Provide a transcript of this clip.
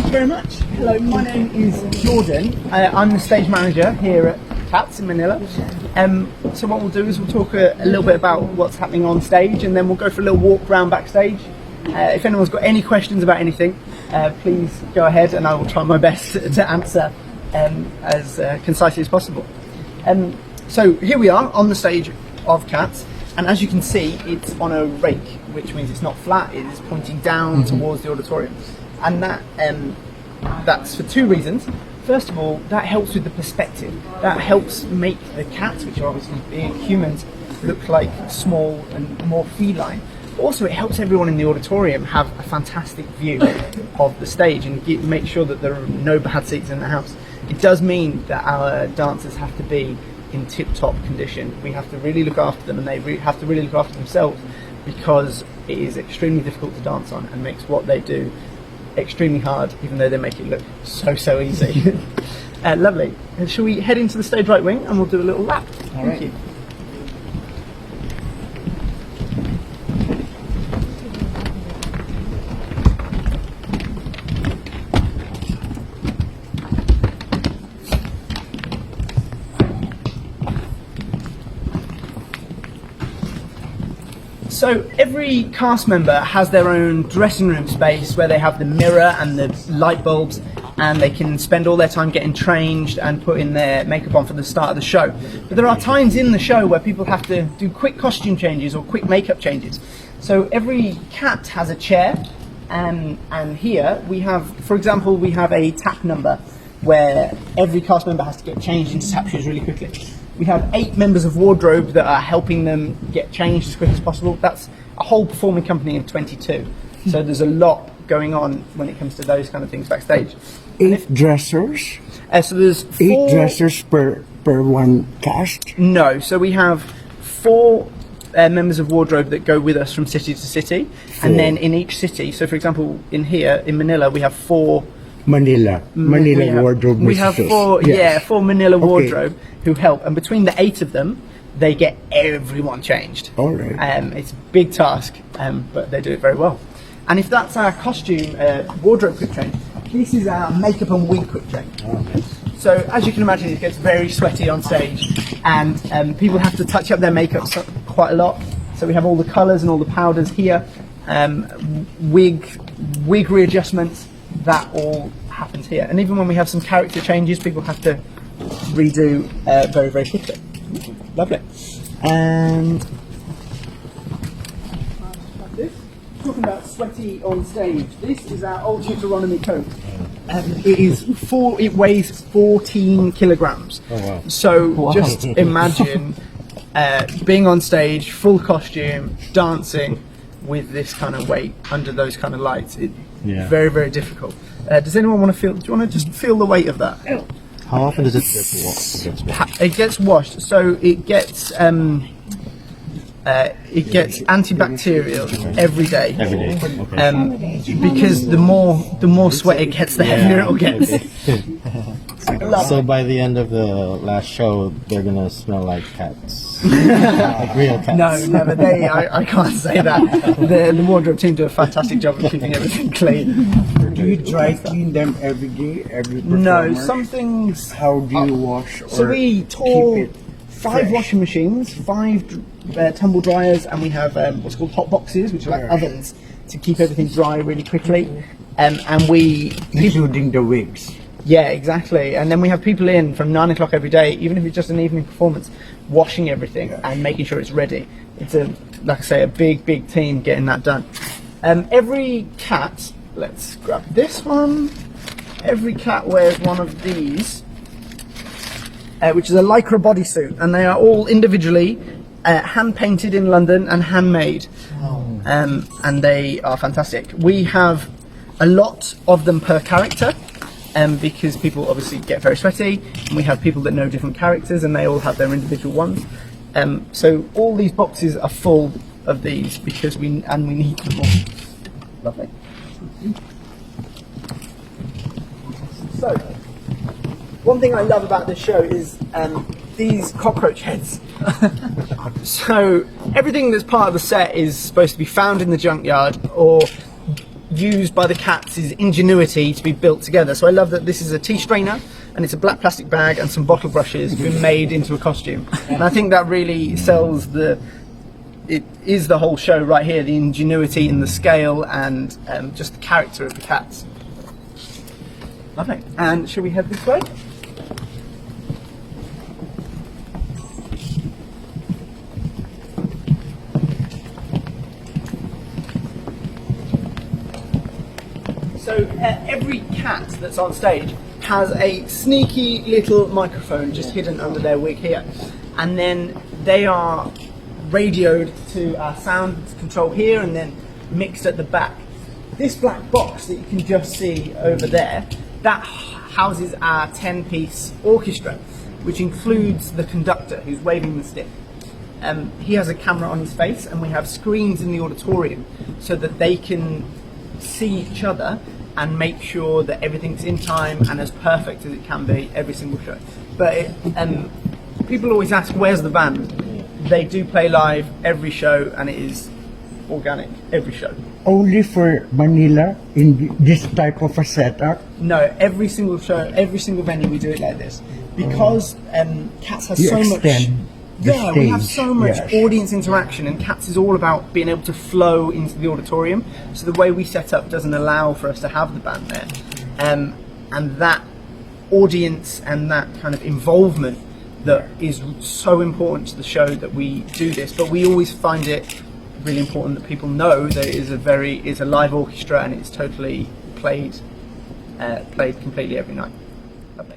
you very much. Hello, my name is Jordan. I'm the stage manager here at Cats in Manila. So what we'll do is we'll talk a little bit about what's happening on stage, and then we'll go for a little walk around backstage. If anyone's got any questions about anything, please go ahead and I will try my best to answer as concisely as possible. So here we are on the stage of Cats, and as you can see, it's on a rake, which means it's not flat, it is pointing down towards the auditorium. And that's for two reasons. First of all, that helps with the perspective. That helps make the cats, which are obviously big humans, look like small and more feline. Also, it helps everyone in the auditorium have a fantastic view of the stage and make sure that there are no bad seats in the house. It does mean that our dancers have to be in tip-top condition. We have to really look after them, and they have to really look after themselves, because it is extremely difficult to dance on and makes what they do extremely hard, even though they make it look so easy. Lovely. And shall we head into the stage right wing and we'll do a little lap? Thank you. So every cast member has their own dressing room space where they have the mirror and the light bulbs, and they can spend all their time getting changed and putting their makeup on for the start of the show. But there are times in the show where people have to do quick costume changes or quick makeup changes. So every cat has a chair, and here we have, for example, we have a tap number where every cast member has to get changed into tap shoes really quickly. We have 8 members of wardrobe that are helping them get changed as quick as possible. That's a whole performing company of 22. So there's a lot going on when it comes to those kind of things backstage. 8 dressers? So there's 8 dressers per one cast? No, so we have 4 members of wardrobe that go with us from city to city. And then in each city, so for example, in here, in Manila, we have 4 Manila wardrobe. We have 4, yes. 4 Manila wardrobe who help, and between the 8 of them, they get everyone changed. All right. It's a big task, but they do it very well. And if that's our costume wardrobe quick change, this is our makeup and wig quick change. Okay. So as you can imagine, it gets very sweaty on stage, and people have to touch up their makeup quite a lot. So we have all the colours and all the powders here, wig readjustments. That all happens here, and even when we have some character changes, people have to redo very quickly. Lovely. And this, talking about sweaty on stage, this is our old Deuteronomy coat. It weighs 14 kilograms. Oh, wow. So just imagine being on stage, full costume, dancing with this kind of weight under those kind of lights. Very difficult. Does anyone want to feel? Do you want to just feel the weight of that? How often does it get washed? It gets washed, so it gets antibacterial every day. Every day. Okay. Because the more sweat it gets, the heavier it gets. So by the end of the last show, they're gonna smell like cats. Like real cats. No, never. I can't say that. The wardrobe team do a fantastic job of keeping everything clean. Do you dry clean them every day, every performer? No, some things. How do you wash or So we tore keep it 5 fresh? washing machines, 5 tumble dryers, and we have what's called hot boxes, which are like ovens to keep everything dry really quickly. And we Including the wigs. Yeah, exactly. And then we have people in from 9 o'clock every day, even if it's just an evening performance, washing everything and making sure it's ready. It's like I say, a big team getting that done. Every cat, let's grab this one. Every cat wears one of these, which is a lycra bodysuit, and they are all individually hand painted in London and handmade. And they are fantastic. We have a lot of them per character. Because people obviously get very sweaty, and we have people that know different characters, and they all have their individual ones. So all these boxes are full of these because we need them all. Lovely. So, one thing I love about this show is these cockroach heads. So everything that's part of the set is supposed to be found in the junkyard or used by the Cats is ingenuity to be built together. So I love that this is a tea strainer and it's a black plastic bag and some bottle brushes been made into a costume. And I think that really sells it is the whole show right here, the ingenuity and the scale and just the character of the Cats. Lovely. And shall we head this way? So every cat that's on stage has a sneaky little microphone just hidden under their wig here, and then they are radioed to our sound control here and then mixed at the back. This black box that you can just see over there, that houses our 10-piece orchestra, which includes the conductor who's waving the stick. He has a camera on his face, and we have screens in the auditorium so that they can see each other and make sure that everything's in time and as perfect as it can be every single show. But people always ask, where's the band? They do play live every show, and it is organic every show. Only for Manila in this type of a setup. No, every single show, every single venue, we do it like this because Cats has You so much. extend the Yeah, we have stage, so much yes. audience interaction, and Cats is all about being able to flow into the auditorium. So the way we set up doesn't allow for us to have the band there, and that audience and that kind of involvement that is so important to the show that we do this. But we always find it really important that people know that it is a live orchestra and it's totally played completely every night. Lovely.